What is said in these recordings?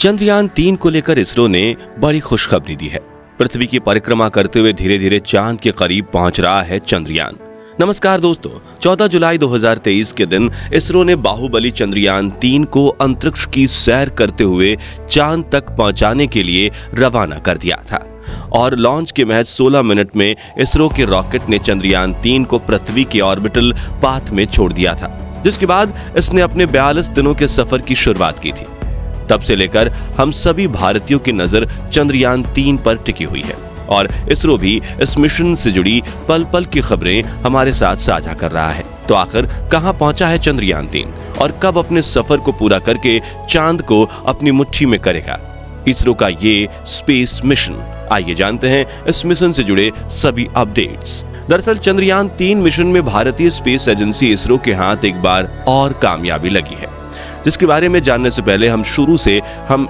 चंद्रयान-3 को लेकर इसरो ने बड़ी खुशखबरी दी है। पृथ्वी की परिक्रमा करते हुए धीरे धीरे चांद के करीब पहुंच रहा है चंद्रयान। नमस्कार दोस्तों, 14 जुलाई 2023 के दिन इसरो ने बाहुबली चंद्रयान-3 को अंतरिक्ष की सैर करते हुए चांद तक पहुंचाने के लिए रवाना कर दिया था और लॉन्च के महज 16 मिनट में इसरो के रॉकेट ने चंद्रयान-3 को पृथ्वी के ऑर्बिटल पाथ में छोड़ दिया था, जिसके बाद इसने अपने 42 दिनों के सफर की शुरुआत की थी। तब से लेकर हम सभी भारतीयों की नजर चंद्रयान-3 पर टिकी हुई है और इसरो भी इस मिशन से जुड़ी पल पल की खबरें हमारे साथ साझा कर रहा है। तो आखिर कहां पहुंचा है चंद्रयान-3 और कब अपने सफर को पूरा करके चांद को अपनी मुट्ठी में करेगा इसरो का ये स्पेस मिशन? आइए जानते हैं इस मिशन से जुड़े सभी अपडेट्स। दरअसल चंद्रयान-3 मिशन में भारतीय स्पेस एजेंसी इसरो के हाथ एक बार और कामयाबी लगी है, जिसके बारे में जानने से पहले हम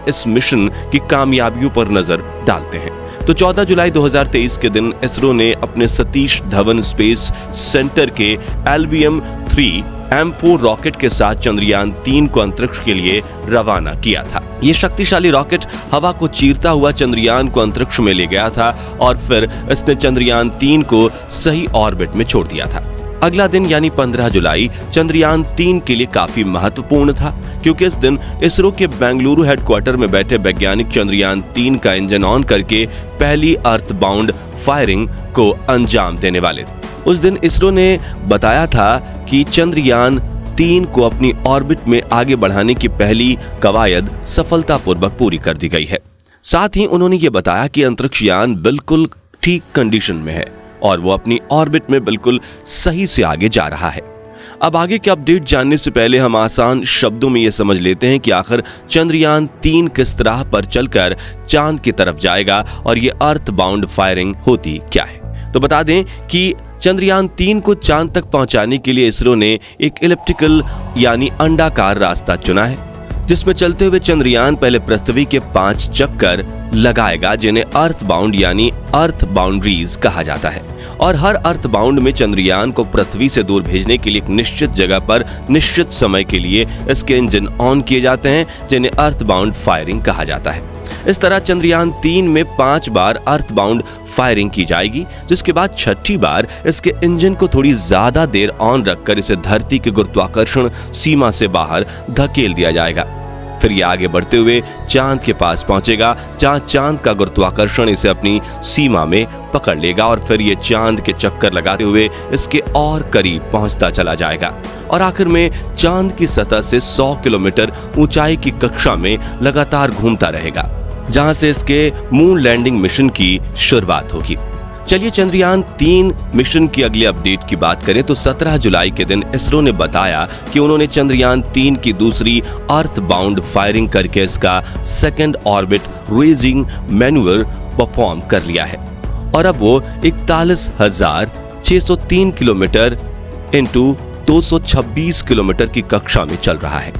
इस मिशन की कामयाबियों पर नजर डालते हैं। तो 14 जुलाई 2023 के दिन इसरो ने अपने सतीश धवन स्पेस सेंटर के LBM-3 M4 रॉकेट के साथ चंद्रयान-3 को अंतरिक्ष के लिए रवाना किया था। ये शक्तिशाली रॉकेट हवा को चीरता हुआ चंद्रयान को अंतरिक्ष में ले गया था और फिर इसने चंद्रयान-3 को सही ऑर्बिट में छोड़ दिया था। अगला दिन यानी 15 जुलाई चंद्रयान-3 के लिए काफी महत्वपूर्ण था, क्योंकि इस दिन इसरो के बेंगलुरु हेडक्वार्टर में बैठे वैज्ञानिक चंद्रयान-3 का इंजन ऑन करके पहली अर्थबाउंड फायरिंग को अंजाम देने वाले थे। उस दिन इसरो ने बताया था कि चंद्रयान-3 को अपनी ऑर्बिट में आगे बढ़ाने की पहली कवायद सफलतापूर्वक पूरी कर दी गई है। साथ ही उन्होंने ये बताया कि अंतरिक्ष यान बिल्कुल ठीक कंडीशन में है और वो अपनी ऑर्बिट में बिल्कुल सही से आगे जा रहा है। अब आगे के अपडेट जानने से पहले हम आसान शब्दों में ये समझ लेते हैं कि आखिर चंद्रयान-3 किस तरह पर चलकर चांद की तरफ जाएगा और ये अर्थ बाउंड फायरिंग होती क्या है। तो बता दें कि चंद्रयान-3 को चांद तक पहुंचाने के लिए इसरो ने एक इलिप्टिकल यानी अंडाकार रास्ता चुना है, जिसमें चलते हुए चंद्रयान पहले पृथ्वी के 5 चक्कर लगाएगा, जिन्हें अर्थ बाउंड यानी अर्थ बाउंड्रीज कहा जाता है। और हर अर्थ बाउंड में चंद्रयान को पृथ्वी से दूर भेजने के लिए एक निश्चित जगह पर निश्चित समय के लिए इसके इंजन ऑन किए जाते हैं, जिन्हें अर्थ बाउंड फायरिंग कहा जाता है। इस तरह चंद्रयान-3 में 5 बार अर्थ बाउंड फायरिंग की जाएगी, जिसके बाद 6ठी बार इसके इंजन को थोड़ी ज्यादा देर ऑन रखकर इसे धरती के गुरुत्वाकर्षण सीमा से बाहर धकेल दिया जाएगा। फिर ये आगे बढ़ते हुए चांद के पास पहुंचेगा, जहां चांद का गुरुत्वाकर्षण इसे अपनी सीमा में पकड़ लेगा और फिर ये चांद के चक्कर लगाते हुए इसके और करीब पहुंचता चला जाएगा और आखिर में चांद की सतह से 100 किलोमीटर ऊंचाई की कक्षा में लगातार घूमता रहेगा, जहां से इसके मून लैंडिंग मिशन की शुरुआत होगी। चलिए चंद्रयान-3 मिशन की अगले अपडेट की बात करें तो 17 जुलाई के दिन इसरो ने बताया कि उन्होंने चंद्रयान-3 की दूसरी अर्थ बाउंड फायरिंग करके इसका second orbit raising manoeuvre perform कर लिया है और अब वो 41,603 किलोमीटर इंटू 226 किलोमीटर की कक्षा में चल रहा है।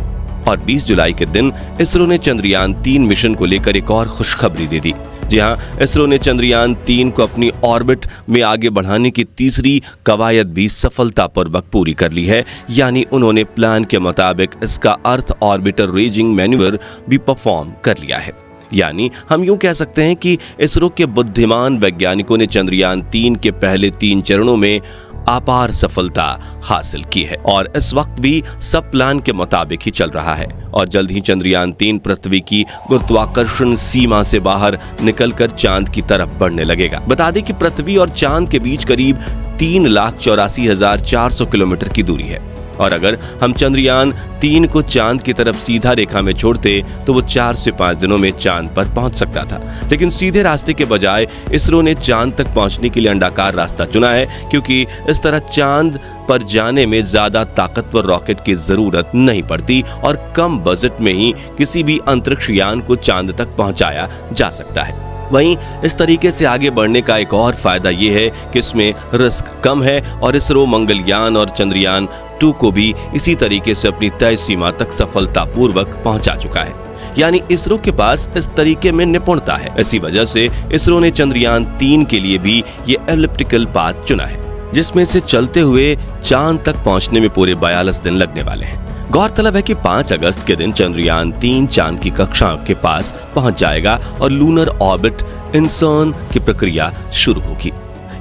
और 20 जुलाई के दिन इसरो ने चंद्रयान-3 मिशन को लेकर एक और खुशखबरी दे दी। जी हां, इसरो ने चंद्रयान-3 को अपनी ऑर्बिट में आगे बढ़ाने की तीसरी कवायद भी सफलतापूर्वक पूरी कर ली है, यानी उन्होंने प्लान के मुताबिक इसका अर्थ ऑर्बिटर रेजिंग मैन्यूवर भी परफॉर्म कर लिया है। यानी हम यूं कह सकते हैं कि इसरो के बुद्धिमान वैज्ञानिकों ने चंद्रयान-3 के पहले 3 चरणों में अपार सफलता हासिल की है और इस वक्त भी सब प्लान के मुताबिक ही चल रहा है और जल्द ही चंद्रयान-3 पृथ्वी की गुरुत्वाकर्षण सीमा से बाहर निकलकर चांद की तरफ बढ़ने लगेगा। बता दें कि पृथ्वी और चांद के बीच करीब 3,84,400 किलोमीटर की दूरी है और अगर हम चंद्रयान-3 को चांद की तरफ सीधा रेखा में छोड़ते तो वो 4 से 5 दिनों में चांद पर पहुंच सकता था, लेकिन सीधे रास्ते के बजाय इसरो ने चांद तक पहुंचने के लिए अंडाकार रास्ता चुना है, क्योंकि इस तरह चांद पर जाने में ज्यादा ताकतवर रॉकेट की जरूरत नहीं पड़ती और कम बजट में ही किसी भी अंतरिक्ष यान को चांद तक पहुंचाया जा सकता है। वहीं इस तरीके से आगे बढ़ने का एक और फायदा ये है कि इसमें रिस्क कम है और इसरो मंगलयान और चंद्रयान-2 को भी इसी तरीके से अपनी तय सीमा तक सफलतापूर्वक पहुंचा चुका है, यानी इसरो के पास इस तरीके में निपुणता है। इसी वजह से इसरो ने चंद्रयान-3 के लिए भी ये एलिप्टिकल पाथ चुना है, जिसमें से चलते हुए चांद तक पहुंचने में पूरे 42 दिन लगने वाले हैं। गौरतलब है कि 5 अगस्त के दिन चंद्रयान 3 चांद की कक्षा के पास पहुंच जाएगा और लूनर ऑर्बिट इंसर्न की प्रक्रिया शुरू होगी,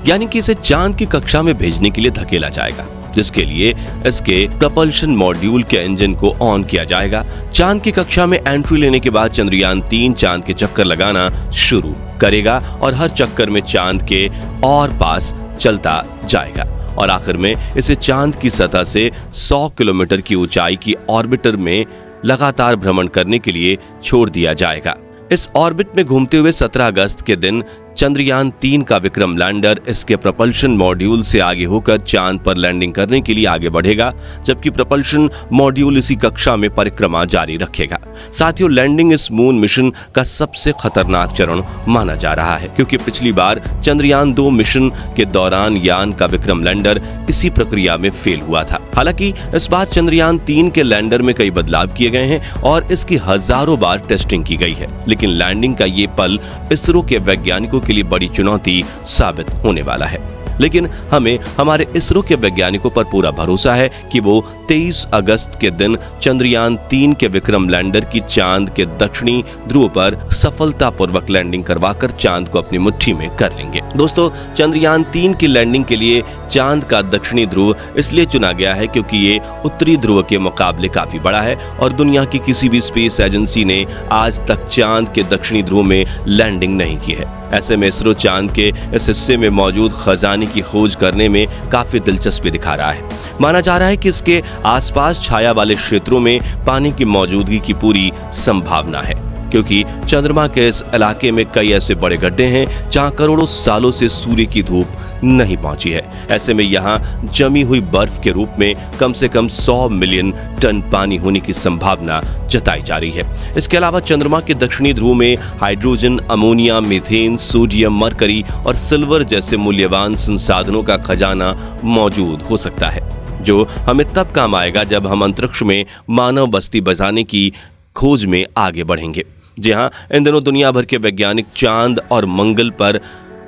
यानी कि इसे चांद की कक्षा में भेजने के लिए धकेला जाएगा, जिसके लिए इसके प्रपल्शन मॉड्यूल के इंजन को ऑन किया जाएगा। चांद की कक्षा में एंट्री लेने के बाद चंद्रयान 3 चांद के चक्कर लगाना शुरू करेगा और हर चक्कर में चांद के और पास चलता जाएगा और आखिर में इसे चांद की सतह से 100 किलोमीटर की ऊंचाई की ऑर्बिटर में लगातार भ्रमण करने के लिए छोड़ दिया जाएगा। इस ऑर्बिट में घूमते हुए 17 अगस्त के दिन चंद्रयान 3 का विक्रम लैंडर इसके प्रपल्शन मॉड्यूल से आगे होकर चांद पर लैंडिंग करने के लिए आगे बढ़ेगा, जबकि प्रपल्शन मॉड्यूल इसी कक्षा में परिक्रमा जारी रखेगा। साथियों, लैंडिंग इस मून मिशन का सबसे खतरनाक चरण माना जा रहा है, क्योंकि पिछली बार चंद्रयान 2 मिशन के दौरान यान का विक्रम लैंडर इसी प्रक्रिया में फेल हुआ था। हालांकि इस बार चंद्रयान 3 के लैंडर में कई बदलाव किए गए हैं और इसकी हजारों बार टेस्टिंग की गई है, लेकिन लैंडिंग का ये पल इसरो के वैज्ञानिकों के लिए बड़ी चुनौती साबित होने वाला है। लेकिन हमें हमारे इसरो के वैज्ञानिकों पर पूरा भरोसा है कि वो 23 अगस्त के दिन चंद्रयान 3 के विक्रम लैंडर की चांद के दक्षिणी ध्रुव पर सफलतापूर्वक लैंडिंग करवाकर चांद को अपनी मुट्ठी में कर लेंगे। दोस्तों, चंद्रयान 3 की लैंडिंग के लिए चांद का दक्षिणी ध्रुव इसलिए चुना गया है क्योंकि ये उत्तरी ध्रुव के मुकाबले काफी बड़ा है और दुनिया की किसी भी स्पेस एजेंसी ने आज तक चांद के दक्षिणी ध्रुव में लैंडिंग नहीं की है। ऐसे में इसरो चांद के इस हिस्से में मौजूद खजाने की खोज करने में काफी दिलचस्पी दिखा रहा है। माना जा रहा है कि इसके आसपास छाया वाले क्षेत्रों में पानी की मौजूदगी की पूरी संभावना है, क्योंकि चंद्रमा के इस इलाके में कई ऐसे बड़े गड्ढे हैं जहां करोड़ों सालों से सूर्य की धूप नहीं पहुंची है। ऐसे में यहां जमी हुई बर्फ के रूप में कम से कम 100 मिलियन टन पानी होने की संभावना जताई जा रही है। इसके अलावा चंद्रमा के दक्षिणी ध्रुव में hydrogen, ammonia, methane, sodium, mercury और सिल्वर जैसे मूल्यवान संसाधनों का खजाना मौजूद हो सकता है, जो हमें तब काम आएगा जब हम अंतरिक्ष में मानव बस्ती बसाने की खोज में आगे बढ़ेंगे। जी हाँ, इन दिनों दुनिया भर के वैज्ञानिक चांद और मंगल पर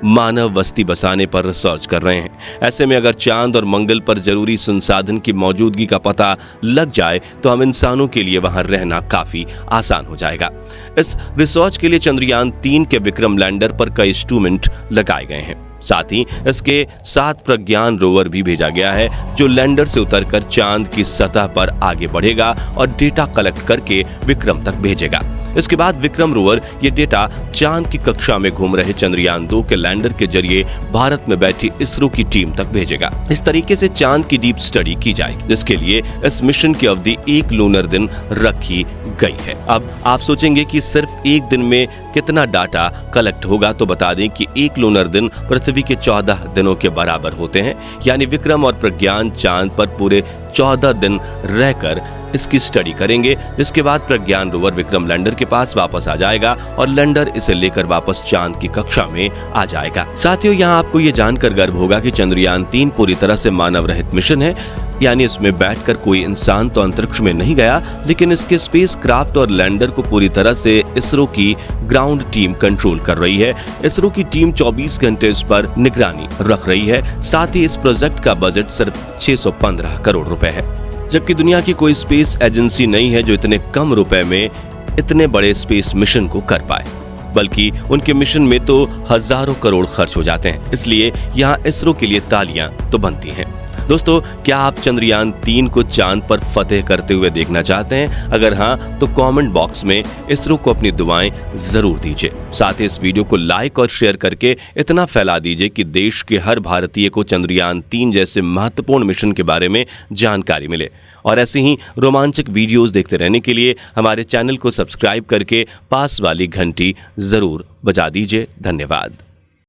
मानव बस्ती बसाने पर रिसर्च कर रहे हैं। ऐसे में अगर चांद और मंगल पर जरूरी संसाधन की मौजूदगी का पता लग जाए तो हम इंसानों के लिए वहां रहना काफी आसान हो जाएगा। इस रिसर्च के लिए चंद्रयान 3 के विक्रम लैंडर पर कई इंस्ट्रूमेंट लगाए गए हैं। साथ ही इसके 7 प्रज्ञान रोवर भी भेजा गया है, जो लैंडर से उतरकर चांद की सतह पर आगे बढ़ेगा और डेटा कलेक्ट करके विक्रम तक भेजेगा। इसके बाद विक्रम रोवर ये डेटा चांद की कक्षा में घूम रहे चंद्रयान 2 के लैंडर के जरिए भारत में बैठी इसरो की टीम तक भेजेगा। इस तरीके से चांद की डीप स्टडी की जाएगी, जिसके लिए इस मिशन की अवधि 1 लूनर दिन रखी गई है। अब आप सोचेंगे कि सिर्फ एक दिन में कितना डाटा कलेक्ट होगा, तो बता दें कि 1 लूनर दिन पृथ्वी के 14 दिनों के बराबर होते हैं। यानी विक्रम और प्रज्ञान चांद पर पूरे 14 दिन रहकर इसकी स्टडी करेंगे, जिसके बाद प्रज्ञान रोवर विक्रम लैंडर के पास वापस आ जाएगा और लैंडर इसे लेकर वापस चांद की कक्षा में आ जाएगा। साथियों, यहाँ आपको ये जानकर गर्व होगा कि चंद्रयान 3 पूरी तरह से मानव रहित मिशन है, यानी इसमें बैठकर कोई इंसान तो अंतरिक्ष में नहीं गया, लेकिन इसके स्पेस क्राफ्ट और लैंडर को पूरी तरह से इसरो की ग्राउंड टीम कंट्रोल कर रही है। इसरो की टीम 24 घंटे इस पर निगरानी रख रही है। साथ ही इस प्रोजेक्ट का बजट सिर्फ 615 करोड़ रुपए है, जबकि दुनिया की कोई स्पेस एजेंसी नहीं है जो इतने कम रुपए में इतने बड़े स्पेस मिशन को कर पाए, बल्कि उनके मिशन में तो हजारों करोड़ खर्च हो जाते हैं। इसलिए यहाँ इसरो के लिए तालियां तो बनती हैं। दोस्तों, क्या आप चंद्रयान 3 को चांद पर फतेह करते हुए देखना चाहते हैं? अगर हाँ, तो कमेंट बॉक्स में इसरो को अपनी दुआएं जरूर दीजिए। साथ ही इस वीडियो को लाइक और शेयर करके इतना फैला दीजिए कि देश के हर भारतीय को चंद्रयान 3 जैसे महत्वपूर्ण मिशन के बारे में जानकारी मिले। और ऐसे ही रोमांचक वीडियोस देखते रहने के लिए हमारे चैनल को सब्सक्राइब करके पास वाली घंटी जरूर बजा दीजिए। धन्यवाद।